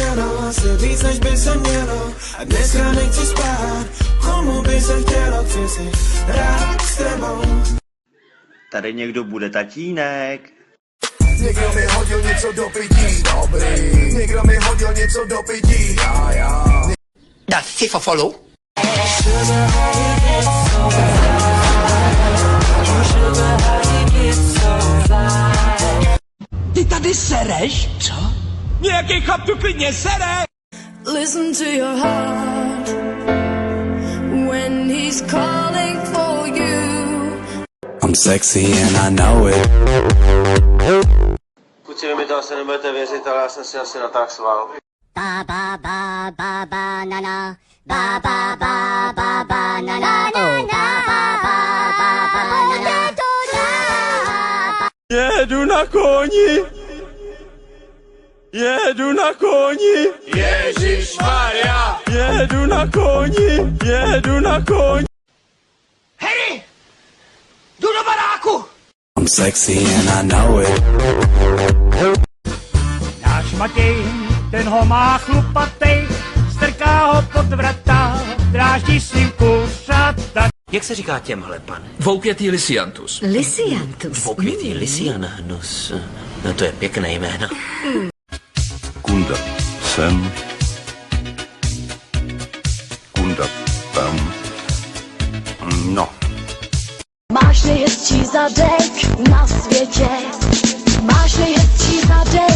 chtělo, asi víc než by se mělo. A dneska nechci spát, komu by se chtělo, chci si rád s tebou. Tady někdo bude tatínek. Někdo mi hodil něco do pití, dobrý. Někdo mi hodil něco do pití, já. Dát FIFA follow. Ty tady sereš? Co? Nějaký chlap tu klidně sere! Listen to your heart when he's calling for you. I'm sexy and I know it. Kluci, vy mi to asi nebudete věřit, ale já jsem si asi natáhl sval. Ba ba ba ba ba na na. Ba ba ba ba ba na na. Oh, ba ba ba ba ba na na. Jedu na koni. Jedu na koni. Ježišmarja! Jedu na koni. Jedu na koni. Harry! Jdu do baráku! I'm sexy and I know it. Náš Matěj, ten ho má chlupatej, strká ho pod vrata, dráždí s ním kuřata. Jak se říká těmhle, pane? Dvoukvětý lysiantus. Lysiantus. Dvoukvětý lysianus. No to je pěkné jméno. Kunda sem. Kunda tam. No. Máš nejhezčí zadek na světě. Máš nejhezčí zadek.